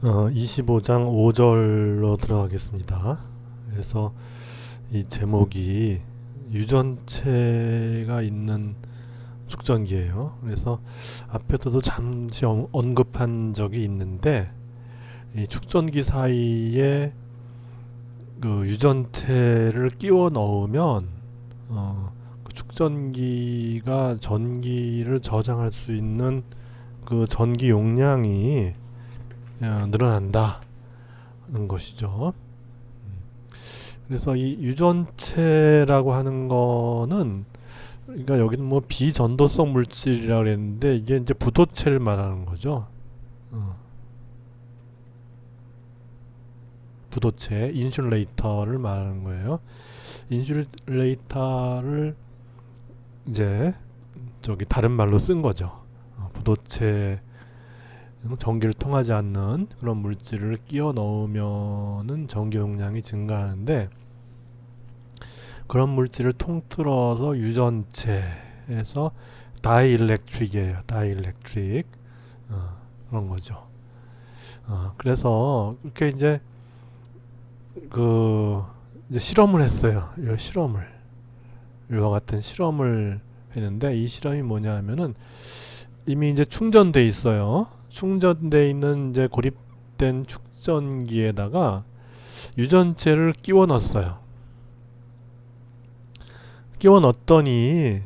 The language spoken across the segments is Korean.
25장 5절로 들어가겠습니다. 그래서 이 제목이 유전체가 있는 축전기예요. 그래서 앞에서도 잠시 언급한 적이 있는데 이 축전기 사이에 그 유전체를 끼워 넣으면 그 축전기가 전기를 저장할 수 있는 그 전기 용량이 늘어난다는 것이죠. 그래서 이 유전체라고 하는 거는, 그러니까 여기는 뭐 비전도성 물질이라고 그랬는데 이게 이제 부도체를 말하는 거죠. 부도체, 인슐레이터를 말하는 거예요. 인슐레이터를 이제 저기 다른 말로 쓴 거죠. 부도체, 전기를 통하지 않는 그런 물질을 끼워 넣으면은 전기 용량이 증가하는데, 그런 물질을 통틀어서 유전체에서 다이일렉트릭이에요. 다이일렉트릭. 그런 거죠. 그래서 이렇게 이제 실험을 했어요. 이 실험을, 이와 같은 실험을 했는데, 이 실험이 뭐냐 하면은 이미 이제 충전돼 있어요. 충전돼 있는 이제 고립된 축전기에다가 유전체를 끼워 넣었어요. 끼워 넣었더니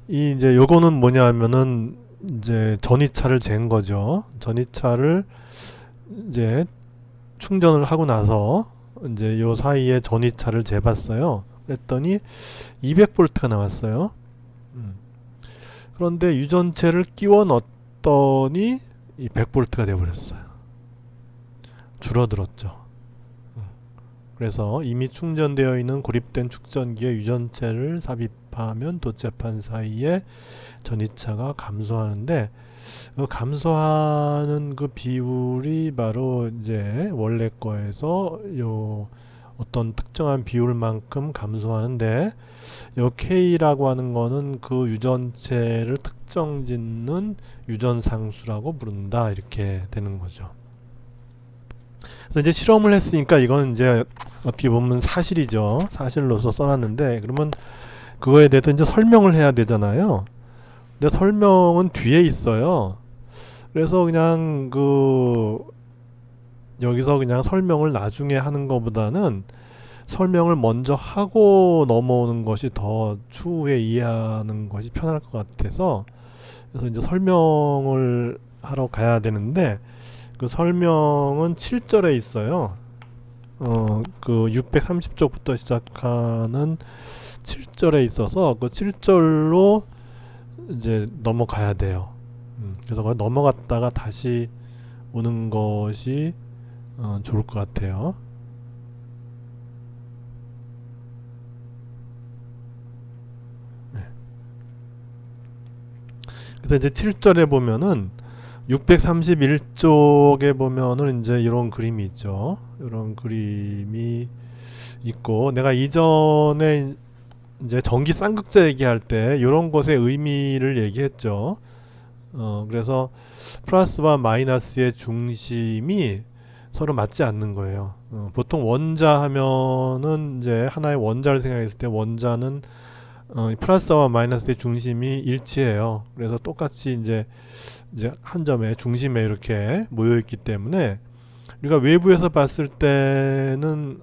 이 이제 요거는 뭐냐 하면은 이제 전이차를 잰 거죠. 전이차를 이제 충전을 하고 나서 이제 요 사이에 전이차를 재봤어요. 그랬더니 200볼트가 나왔어요. 음. 그런데 유전체를 끼워 넣었더니 이 100볼트가 돼버렸어요. 줄어들었죠. 그래서 이미 충전되어 있는 고립된 축전기에 유전체를 삽입하면 도체판 사이에 전이차가 감소하는데, 그 감소하는 그 비율이 바로 이제 원래 거에서 요 어떤 특정한 비율만큼 감소하는데, 요 K라고 하는 거는 그 유전체를 특정 짓는 유전상수라고 부른다, 이렇게 되는 거죠. 그래서 이제 실험을 했으니까 이건 이제 어떻게 보면 사실이죠. 사실로서 써놨는데, 그러면 그거에 대해서 이제 설명을 해야 되잖아요. 근데 설명은 뒤에 있어요. 그래서 그냥 여기서 그냥 설명을 나중에 하는 것보다는 설명을 먼저 하고 넘어오는 것이 더 추후에 이해하는 것이 편할 것 같아서, 그래서 이제 설명을 하러 가야 되는데, 그 설명은 7절에 있어요. 그 630쪽부터 시작하는 7절에 있어서 그 7절로 이제 넘어가야 돼요. 그래서 그걸 넘어갔다가 다시 오는 것이 좋을 것 같아요. 네. 그래서 이제 7절에 보면은 631쪽에 보면은 이제 이런 그림이 있죠. 이런 그림이 있고, 내가 이전에 이제 전기 쌍극자 얘기할 때 이런 것의 의미를 얘기했죠. 그래서 플러스와 마이너스의 중심이 서로 맞지 않는 거예요. 보통 원자 하면은 이제 하나의 원자를 생각했을 때 원자는 플러스와 마이너스의 중심이 일치해요. 그래서 똑같이 이제 한 점에 중심에 이렇게 모여 있기 때문에 우리가 외부에서 봤을 때는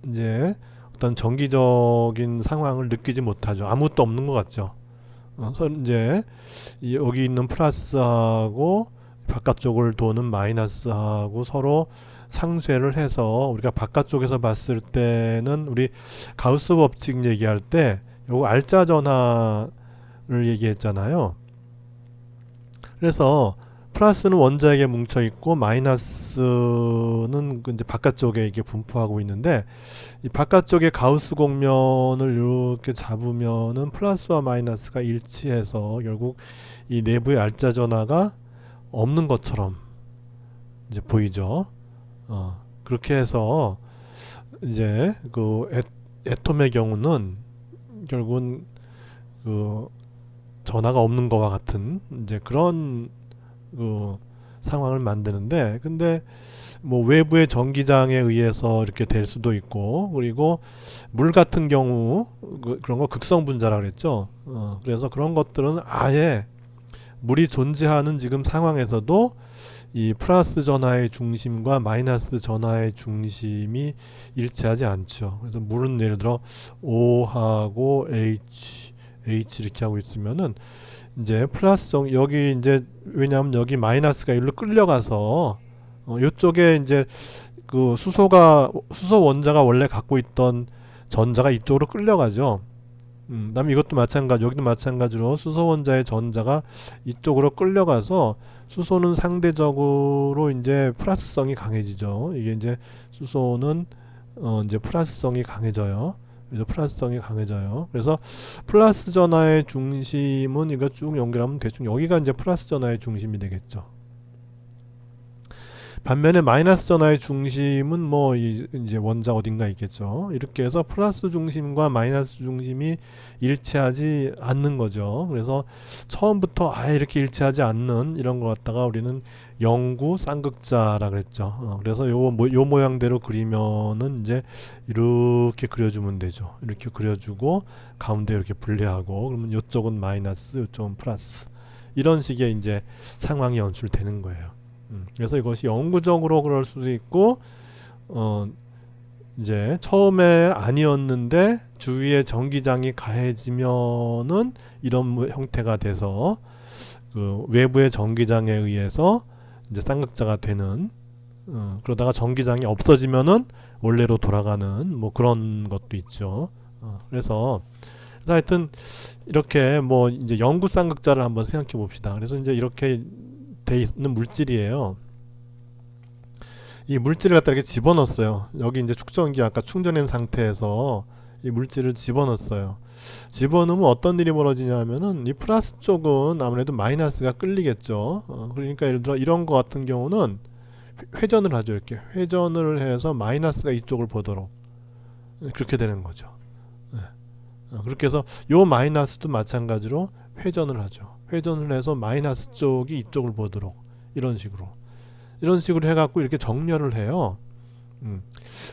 이제 어떤 정기적인 상황을 느끼지 못하죠. 아무것도 없는 것 같죠. 이제 여기 있는 플러스하고 바깥쪽을 도는 마이너스하고 서로 상쇄를 해서 우리가 바깥쪽에서 봤을 때는, 우리 가우스 법칙 얘기할 때 요거 알짜 전하를 얘기했잖아요. 그래서 플러스는 원자에게 뭉쳐 있고 마이너스는 이제 바깥쪽에 이게 분포하고 있는데, 이 바깥쪽에 가우스 곡면을 이렇게 잡으면은 플러스와 마이너스가 일치해서 결국 이 내부의 알짜 전하가 없는 것처럼 이제 보이죠. 그렇게 해서 이제 애톰의 경우는 결국은 그 전하가 없는 것과 같은 이제 그런 그 상황을 만드는데, 근데 뭐 외부의 전기장에 의해서 이렇게 될 수도 있고, 그리고 물 같은 경우 그런 거 극성 분자라 그랬죠. 그래서 그런 것들은 아예 물이 존재하는 지금 상황에서도 이 플러스 전하의 중심과 마이너스 전하의 중심이 일치하지 않죠. 그래서 물은 예를 들어 O하고 H 이렇게 하고 있으면은 이제 플러스성 여기 이제 왜냐하면 여기 마이너스가 일로 끌려가서 이쪽에 이제 그 수소 원자가 원래 갖고 있던 전자가 이쪽으로 끌려가죠. 그다음에 이것도 마찬가지, 여기도 마찬가지로 수소 원자의 전자가 이쪽으로 끌려가서 수소는 상대적으로 이제 플러스성이 강해지죠. 이게 이제 수소는 이제 플러스성이 강해져요. 그래서 플러스성이 강해져요. 그래서 플러스 전하의 중심은 이거 쭉 연결하면 대충 여기가 이제 플러스 전하의 중심이 되겠죠. 반면에 마이너스 전하의 중심은 뭐 이제 원자 어딘가 있겠죠. 이렇게 해서 플러스 중심과 마이너스 중심이 일치하지 않는 거죠. 그래서 처음부터 아예 이렇게 일치하지 않는 이런 거 갖다가 우리는 영구 쌍극자라 그랬죠. 그래서 요 모양대로 그리면은 이제 이렇게 그려주면 되죠. 이렇게 그려주고 가운데 이렇게 분리하고, 그러면 이쪽은 마이너스, 이쪽은 플러스, 이런 식의 이제 상황이 연출되는 거예요. 그래서 이것이 영구적으로 그럴 수도 있고, 이제 처음에 아니었는데 주위에 전기장이 가해지면은 이런 형태가 돼서 그 외부의 전기장에 의해서 이제 쌍극자가 되는, 그러다가 전기장이 없어지면은 원래로 돌아가는 뭐 그런 것도 있죠. 그래서 하여튼 이렇게 뭐 이제 영구 쌍극자를 한번 생각해 봅시다. 그래서 이제 이렇게 돼 있는 물질이에요. 이 물질을 갖다 이렇게 집어넣었어요. 여기 이제 축전기 아까 충전한 상태에서 이 물질을 집어넣었어요. 집어넣으면 어떤 일이 벌어지냐면은 이 플러스 쪽은 아무래도 마이너스가 끌리겠죠. 그러니까 예를 들어 이런 거 같은 경우는 회전을 하죠. 이렇게 회전을 해서 마이너스가 이쪽을 보도록 그렇게 되는 거죠. 네. 그렇게 해서 요 마이너스도 마찬가지로 회전을 하죠. 회전을 해서 마이너스 쪽이 이쪽을 보도록 이런 식으로 해갖고 이렇게 정렬을 해요.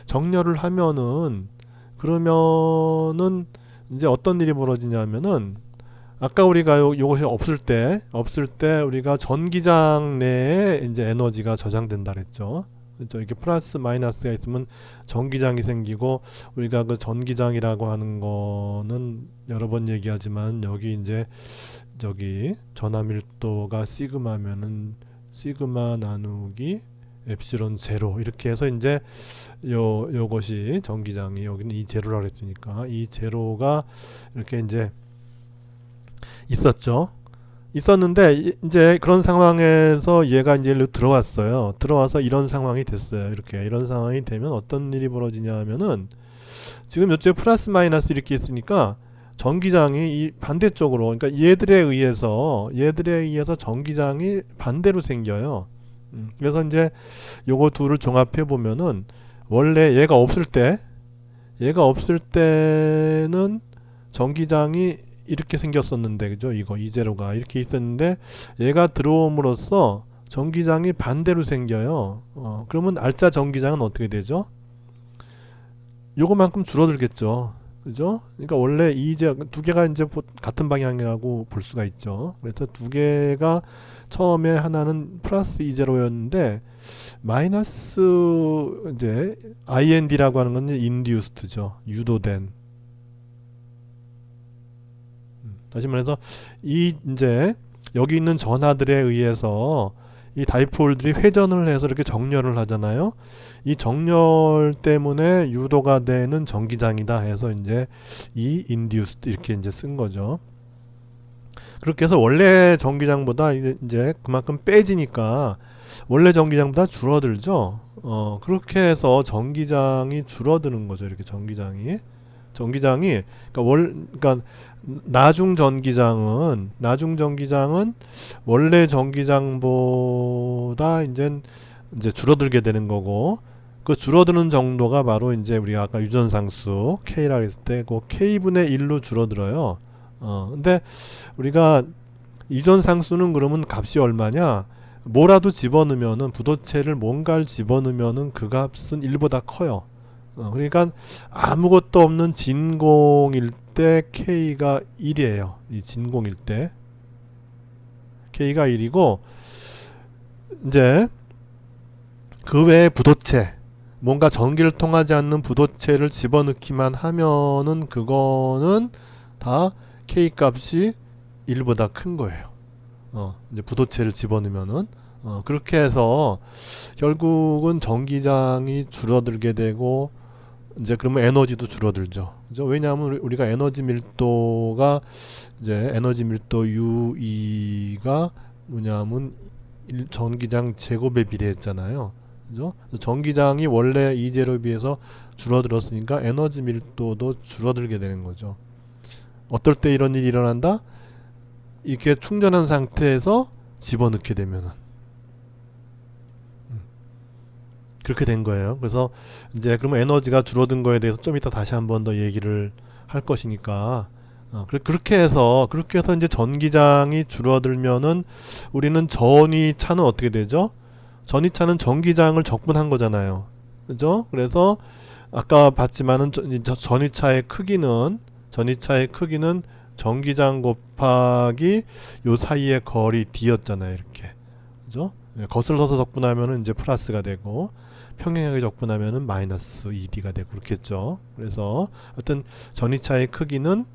정렬을 하면은 그러면은 이제 어떤 일이 벌어지냐면은 아까 우리가 요것이 없을 때 우리가 전기장 내에 이제 에너지가 저장된다 그랬죠. 그렇죠? 이렇게 플러스 마이너스가 있으면 전기장이 생기고, 우리가 그 전기장이라고 하는 거는 여러 번 얘기하지만 여기 이제 저기 전하 밀도가 시그마면은 시그마 나누기 엡실론 제로 이렇게 해서 이제 요것이 전기장이, 여기는 이 제로라고 했으니까 이 제로가 이렇게 이제 있었는데 이제 그런 상황에서 얘가 이제 일로 들어와서 이런 상황이 됐어요. 이런 상황이 되면 어떤 일이 벌어지냐 하면은 지금 이쪽에 플러스 마이너스 이렇게 있으니까 전기장이 이 반대쪽으로, 그러니까 얘들에 의해서 전기장이 반대로 생겨요. 그래서 이제 요거 둘을 종합해 보면은 원래 얘가 없을 때는 전기장이 이렇게 생겼었는데, 그죠? 이 제로가 이렇게 있었는데 얘가 들어옴으로써 전기장이 반대로 생겨요. 그러면 알짜 전기장은 어떻게 되죠? 요거만큼 줄어들겠죠. 그죠? 그러니까 원래 두 개가 이제 같은 방향이라고 볼 수가 있죠. 그래서 두 개가 처음에 하나는 플러스 E0였는데 마이너스 이제 IND라고 하는 건 induced죠. 유도된. 다시 말해서 이제 여기 있는 전하들에 의해서 이 다이폴들이 회전을 해서 이렇게 정렬을 하잖아요. 이 정렬 때문에 유도가 되는 전기장이다 해서 이제 이 induced 이렇게 이제 쓴 거죠. 그렇게 해서 원래 전기장보다 이제 그만큼 빼지니까 원래 전기장보다 줄어들죠. 그렇게 해서 전기장이 줄어드는 거죠. 이렇게 전기장이 그러니까 나중 전기장은 원래 전기장보다 이제 줄어들게 되는 거고, 그 줄어드는 정도가 바로 이제 우리가 아까 유전상수 K라고 했을 때 그 K분의 1로 줄어들어요. 근데 우리가 유전상수는 그러면 값이 얼마냐? 뭐라도 집어넣으면은 부도체를 뭔가를 집어넣으면은 그 값은 1보다 커요. 그러니까 아무것도 없는 진공일 때 K가 1이에요. 이 진공일 때 K가 1이고 이제 그 외에 부도체 뭔가 전기를 통하지 않는 부도체를 집어넣기만 하면은 그거는 다 K 값이 1보다 큰 거예요. 이제 부도체를 집어넣으면은 그렇게 해서 결국은 전기장이 줄어들게 되고 이제 그러면 에너지도 줄어들죠. 그죠? 왜냐하면 우리가 에너지 밀도가 이제 에너지 밀도 U가 뭐냐면 전기장 제곱에 비례했잖아요. 그죠? 전기장이 원래 E0에 비해서 줄어들었으니까 에너지 밀도도 줄어들게 되는 거죠. 어떨 때 이런 일이 일어난다? 이렇게 충전한 상태에서 집어넣게 되면은 그렇게 된 거예요. 그래서 이제 그러면 에너지가 줄어든 거에 대해서 좀 이따 다시 한번 더 얘기를 할 것이니까 그렇게 해서 이제 전기장이 줄어들면은 우리는 전위차는 어떻게 되죠? 전위차는 전기장을 적분한 거잖아요. 그죠? 그래서 아까 봤지만은 전위차의 크기는 전기장 곱하기 요 사이의 거리 D였잖아요. 이렇게. 그죠? 거슬러서 적분하면은 이제 플러스가 되고 평행하게 적분하면은 마이너스 2D가 되고 그렇겠죠. 그래서 어떤 전위차의 크기는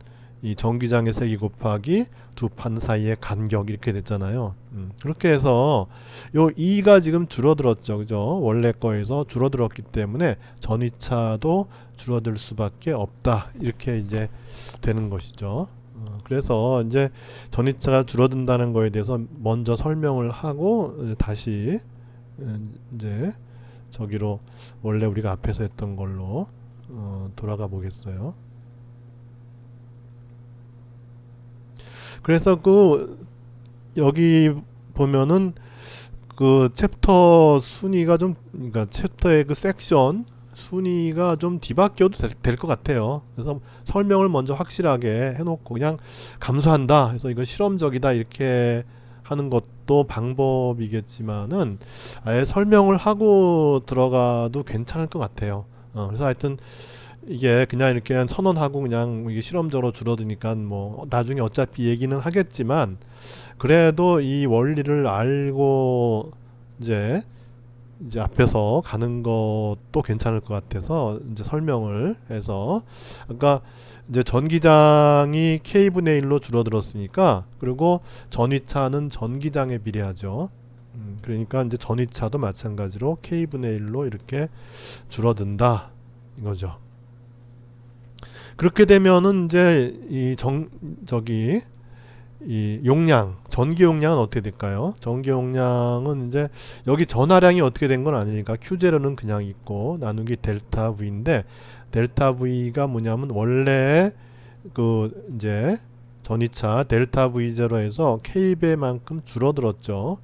이 전기장의 세기 곱하기 두 판 사이의 간격 이렇게 됐잖아요. 그렇게 해서 요 2가 지금 줄어들었죠. 그죠? 원래 거에서 줄어들었기 때문에 전위차도 줄어들 수밖에 없다. 이렇게 이제 되는 것이죠. 그래서 이제 전위차가 줄어든다는 거에 대해서 먼저 설명을 하고 다시 이제 저기로 원래 우리가 앞에서 했던 걸로 돌아가 보겠어요. 그래서 여기 보면은 그 챕터 순위가 좀 그러니까 챕터의 그 섹션 순위가 좀 뒤바뀌어도 될 것 같아요. 그래서 설명을 먼저 확실하게 해놓고 그냥 감수한다 해서 이건 실험적이다 이렇게 하는 것도 방법이겠지만은 아예 설명을 하고 들어가도 괜찮을 것 같아요. 그래서 하여튼 이게 그냥 이렇게 선언하고 그냥 이게 실험적으로 줄어드니까 뭐 나중에 어차피 얘기는 하겠지만 그래도 이 원리를 알고 이제 앞에서 가는 것도 괜찮을 것 같아서 이제 설명을 해서 아까 이제 전기장이 K분의 1로 줄어들었으니까 그리고 전위차는 전기장에 비례하죠. 그러니까 이제 전위차도 마찬가지로 K분의 1로 이렇게 줄어든다 이거죠. 그렇게 되면은 이제 이 용량, 전기 용량은 어떻게 될까요? 전기 용량은 이제 여기 전하량이 어떻게 된 건 아니니까 Q0는 그냥 있고 나누기 델타 V인데 델타 V가 뭐냐면 원래 그 이제 전위차 델타 V0에서 K배만큼 줄어들었죠.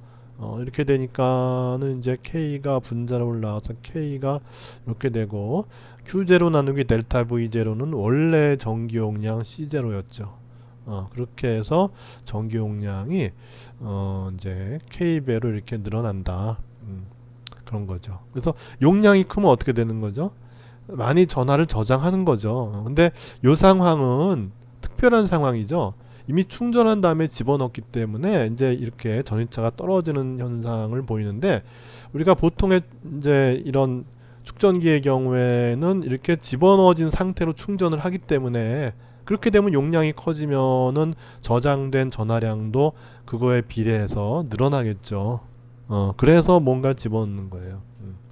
이렇게 되니까는 이제 K가 분자로 올라와서 K가 이렇게 되고 Q0 나누기 델타 V0는 원래 전기 용량 C0였죠. 그렇게 해서 전기 용량이 이제 K배로 이렇게 늘어난다. 그런 거죠. 그래서 용량이 크면 어떻게 되는 거죠? 많이 전하를 저장하는 거죠. 근데 요 상황은 특별한 상황이죠. 이미 충전한 다음에 집어넣기 때문에 이제 이렇게 전위차가 떨어지는 현상을 보이는데 우리가 보통의 이제 이런 축전기의 경우에는 이렇게 집어넣어진 상태로 충전을 하기 때문에 그렇게 되면 용량이 커지면은 저장된 전하량도 그거에 비례해서 늘어나겠죠. 그래서 뭔가를 집어넣는 거예요.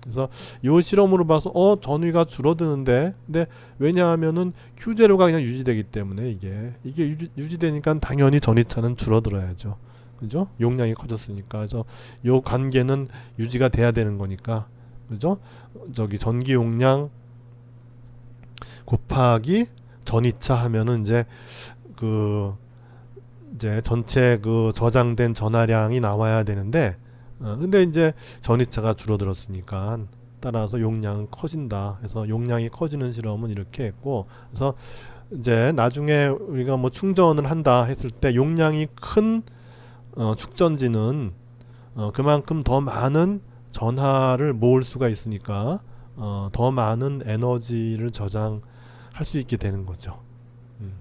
그래서 이 실험으로 봐서 전위가 줄어드는데 근데 왜냐하면은 Q0가 그냥 유지되기 때문에 이게 유지되니까 당연히 전위차는 줄어들어야죠. 그죠? 용량이 커졌으니까. 그래서 요 관계는 유지가 돼야 되는 거니까. 그죠? 저기 전기 용량 곱하기 전위차 하면은 이제 이제 전체 그 저장된 전하량이 나와야 되는데 근데 이제 전위차가 줄어들었으니까 따라서 용량은 커진다. 그래서 용량이 커지는 실험은 이렇게 했고 그래서 이제 나중에 우리가 뭐 충전을 한다 했을 때 용량이 큰 축전지는 그만큼 더 많은 전하를 모을 수가 있으니까 더 많은 에너지를 저장할 수 있게 되는 거죠. 음.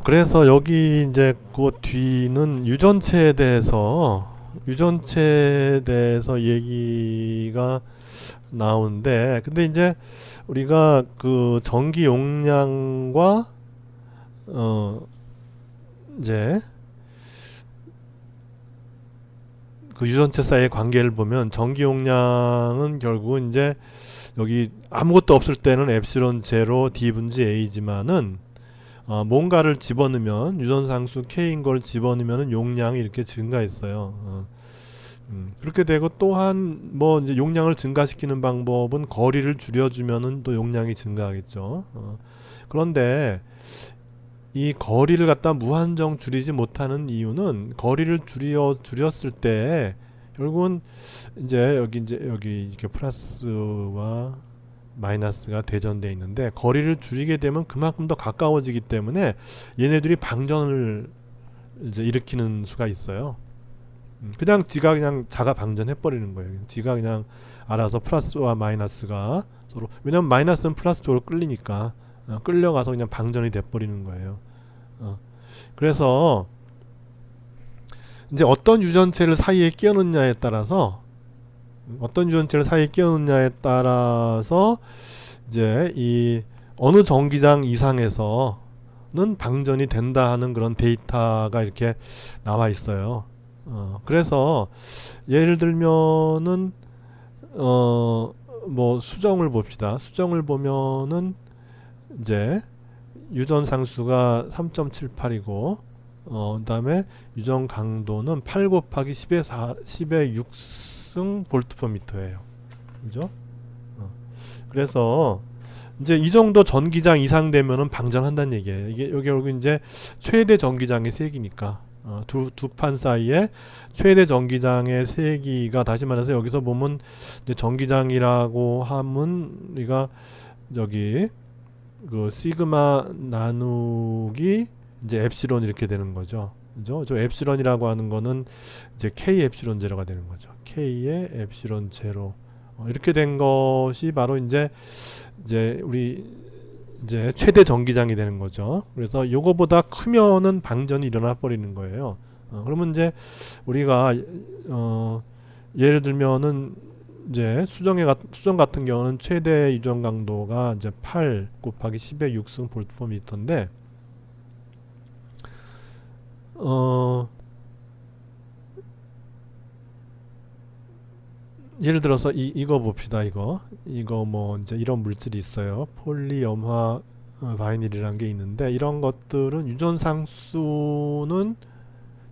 그래서 여기 이제 그 뒤는 유전체에 대해서 얘기가 나오는데, 근데 이제 우리가 그 전기 용량과 어 이제 그 유전체 사이의 관계를 보면, 전기 용량은 결국은 이제 여기 아무것도 없을 때는 엡실론 제로 D 분지 A지만은 뭔가를 집어넣으면, 유전상수 K인 걸 집어넣으면 용량이 이렇게 증가했어요. 그렇게 되고, 또한 뭐 이제 용량을 증가시키는 방법은 거리를 줄여주면은 또 용량이 증가하겠죠. 그런데 이 거리를 갖다 무한정 줄이지 못하는 이유는, 거리를 줄였을 때 결국은 이제 여기 이렇게 플러스와 마이너스가 대전되어 있는데, 거리를 줄이게 되면 그만큼 더 가까워지기 때문에 얘네들이 방전을 이제 일으키는 수가 있어요. 그냥 지가 그냥 자가 방전해 버리는 거예요. 지가 그냥 알아서 플러스와 마이너스가 서로, 왜냐면 마이너스는 플러스 쪽으로 끌리니까 끌려가서 그냥 방전이 돼 버리는 거예요. 그래서 이제 어떤 유전체를 사이에 끼워 넣느냐에 따라서, 이제 이 어느 전기장 이상에서는 방전이 된다 하는 그런 데이터가 이렇게 나와 있어요. 그래서 예를 들면은 뭐 수정을 봅시다. 수정을 보면은 이제 유전 상수가 3.78이고, 그다음에 유전 강도는 8 곱하기 10의 6승 볼트 퍼 미터예요. 그죠? 그래서 이제 이 정도 전기장 이상 되면은 방전한다는 얘기예요. 이게 여기 결국 이제 최대 전기장의 세기니까, 두 판 사이에 최대 전기장의 세기가, 다시 말해서 여기서 보면 이제 전기장이라고 하면 우리가 저기 그 시그마 나누기 이제 엡실론 이렇게 되는 거죠. 그죠? 저 엡실론이라고 하는 거는 이제 K 엡실론 제로가 되는 거죠. K의 엡실론 제로. 이렇게 된 것이 바로 이제 우리 이제 최대 전기장이 되는 거죠. 그래서 요거보다 크면은 방전이 일어나 버리는 거예요. 그러면 이제 우리가 예를 들면은 이제 수정 같은 경우는 최대 유전 강도가 이제 8 곱하기 10의 6승 볼트 퍼 미터인데, 예를 들어서 이거 봅시다. 이거 뭐 이제 이런 물질이 있어요. 폴리염화 바이닐이라는 게 있는데, 이런 것들은 유전 상수는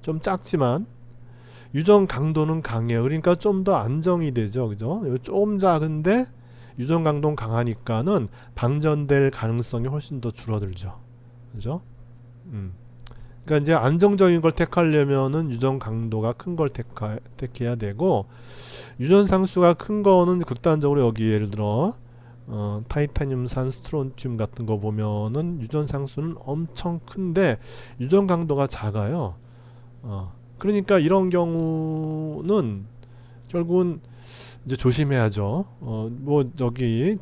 좀 작지만 유전 강도는 강해요. 그러니까 좀 더 안정이 되죠. 그죠? 좀 작은데 유전 강도는 강하니까는 방전될 가능성이 훨씬 더 줄어들죠. 그죠? 그러니까 이제 안정적인 걸 택하려면은 유전 강도가 큰 걸 택해야 되고, 유전 상수가 큰 거는 극단적으로 여기 예를 들어 타이타늄산 스트론튬 같은 거 보면은 유전 상수는 엄청 큰데 유전 강도가 작아요. 그러니까 이런 경우는 결국은 이제 조심해야죠. 뭐 저기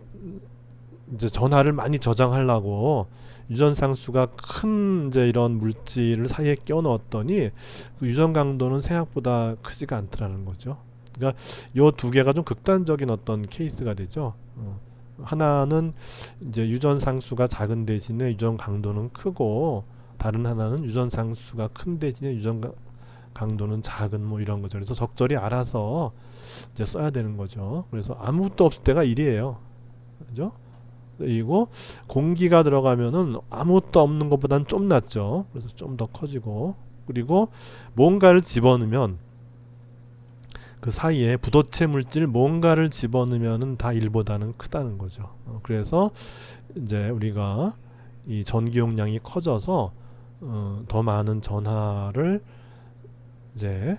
이제 전하를 많이 저장하려고 유전 상수가 큰 이제 이런 물질을 사이에 끼워 넣었더니 그 유전 강도는 생각보다 크지가 않더라는 거죠. 그러니까 요 두 개가 좀 극단적인 어떤 케이스가 되죠. 하나는 이제 유전 상수가 작은 대신에 유전 강도는 크고, 다른 하나는 유전 상수가 큰 대신에 유전 강도는 작은, 뭐 이런 거죠. 그래서 적절히 알아서 이제 써야 되는 거죠. 그래서 아무것도 없을 때가 1이에요. 그죠? 그리고 공기가 들어가면은 아무것도 없는 것보다는 좀 낫죠. 그래서 좀 더 커지고, 그리고 뭔가를 집어넣으면 그 사이에 부도체 물질 뭔가를 집어넣으면은 다 1보다는 크다는 거죠. 그래서 이제 우리가 이 전기 용량이 커져서 더 많은 전하를 이제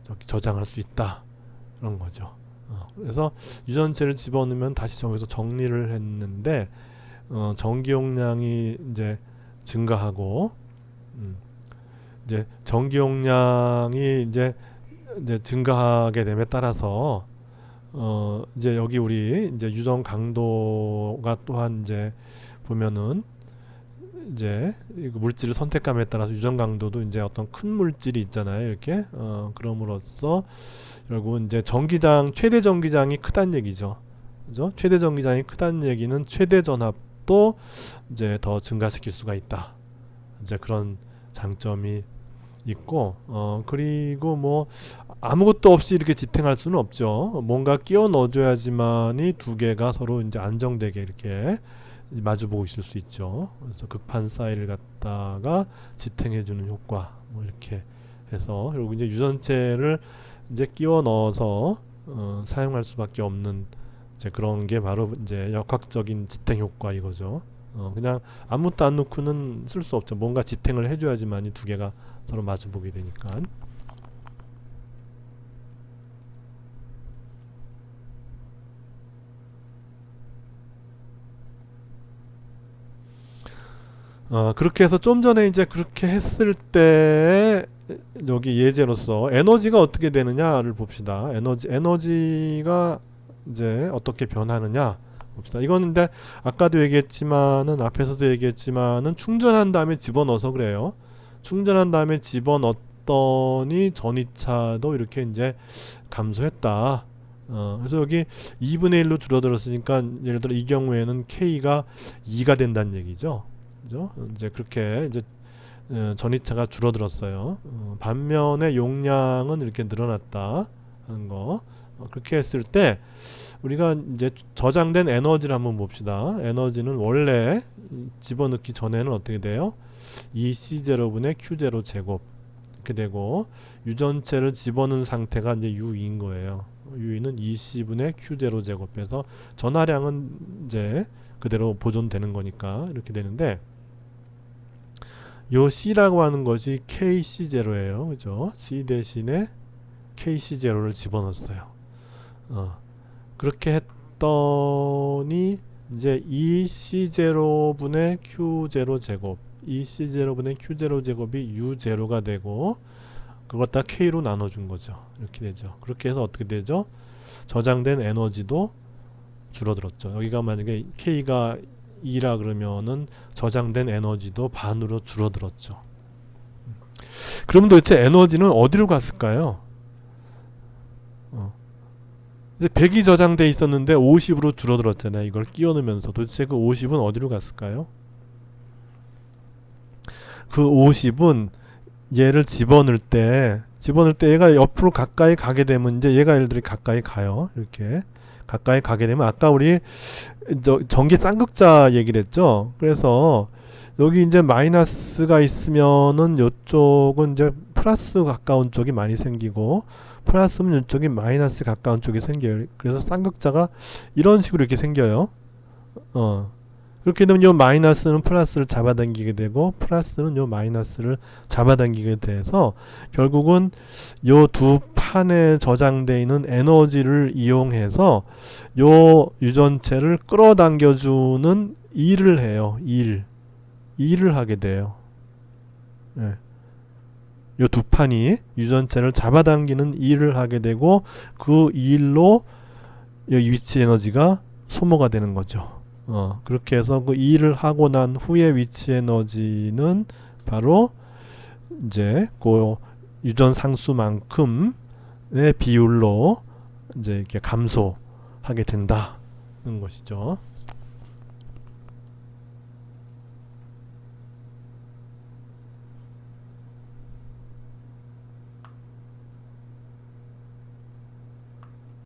저기 저장할 수 있다 그런 거죠. 그래서 유전체를 집어넣으면 다시 저기서 정리를 했는데 전기 용량이 이제 증가하고 이제 전기 용량이 이제 증가하게 됨에 따라서 이제 여기 우리 이제 유전 강도가 또한 이제 보면은 이제 물질을 선택함에 따라서 유전 강도도 이제 어떤 큰 물질이 있잖아요. 이렇게 그럼으로써 결국은 이제 전기장 최대 전기장이 크다는 얘기죠. 그죠? 최대 전기장이 크다는 얘기는 최대 전압도 이제 더 증가시킬 수가 있다. 이제 그런 장점이 있고 그리고 뭐 아무것도 없이 이렇게 지탱할 수는 없죠. 뭔가 끼워 넣어줘야지만이 두 개가 서로 이제 안정되게 이렇게 마주보고 있을 수 있죠. 그래서 극판 사이를 갖다가 지탱해주는 효과 뭐 이렇게 해서 그리고 이제 유전체를 이제 끼워 넣어서 사용할 수밖에 없는 이제 그런 게 바로 이제 역학적인 지탱 효과 이거죠. 그냥 아무것도 안 놓고는 쓸 수 없죠. 뭔가 지탱을 해줘야지만이 두 개가 서로 마주보게 되니까. 그렇게 해서 좀 전에 이제 그렇게 했을 때 여기 예제로서 에너지가 어떻게 되느냐를 봅시다. 에너지가 이제 어떻게 변하느냐 봅시다. 이건 근데 아까도 얘기했지만은 앞에서도 얘기했지만은 충전한 다음에 집어넣어서 그래요. 충전한 다음에 집어넣었더니 전이차도 이렇게 이제 감소했다. 그래서 여기 2분의 1로 줄어들었으니까 예를 들어 이 경우에는 K가 2가 된다는 얘기죠. 그죠? 이제 그렇게 이제 전이차가 줄어들었어요. 반면에 용량은 이렇게 늘어났다 하는 거. 그렇게 했을 때 우리가 이제 저장된 에너지를 한번 봅시다. 에너지는 원래 집어넣기 전에는 어떻게 돼요? EC0분의 Q0 제곱 이렇게 되고 유전체를 집어넣은 상태가 이제 U2인 거예요. U2는 EC분의 Q0 제곱해서 전하량은 이제 그대로 보존되는 거니까 이렇게 되는데 요 C라고 하는 것이 KC0예요. 그죠? C 대신에 KC0를 집어넣었어요. 그렇게 했더니 이제 EC0분의 Q0 제곱 EC0분의 Q0 제곱이 U0가 되고 그것 다 K로 나눠준 거죠. 이렇게 되죠. 그렇게 해서 어떻게 되죠? 저장된 에너지도 줄어들었죠. 여기가 만약에 K가 2라 그러면은 저장된 에너지도 반으로 줄어들었죠. 그러면 도대체 에너지는 어디로 갔을까요? 이제 100이 저장돼 있었는데 50으로 줄어들었잖아요. 이걸 끼워 넣으면서 도대체 그 50은 어디로 갔을까요? 그 50은 얘를 집어넣을 때 얘가 옆으로 가까이 가게 되면 이제 얘가 예를 들어 가까이 가요. 이렇게 가까이 가게 되면 아까 우리 전기 쌍극자 얘기를 했죠. 그래서 여기 이제 마이너스가 있으면은 요쪽은 이제 플러스 가까운 쪽이 많이 생기고 플러스면 이쪽이 마이너스 가까운 쪽이 생겨요. 그래서 쌍극자가 이런 식으로 이렇게 생겨요. 그렇게 되면 요 마이너스는 플러스를 잡아당기게 되고 플러스는 요 마이너스를 잡아당기게 돼서 결국은 요 두 판에 저장되어 있는 에너지를 이용해서 요 유전체를 끌어당겨주는 일을 해요. 일을 하게 돼요. 네. 요 두 판이 유전체를 잡아당기는 일을 하게 되고 그 일로 이 위치 에너지가 소모가 되는 거죠. 그렇게 해서 그 일을 하고 난 후에 위치 에너지는 바로 이제 그 유전 상수만큼의 비율로 이제 이렇게 감소하게 된다는 것이죠.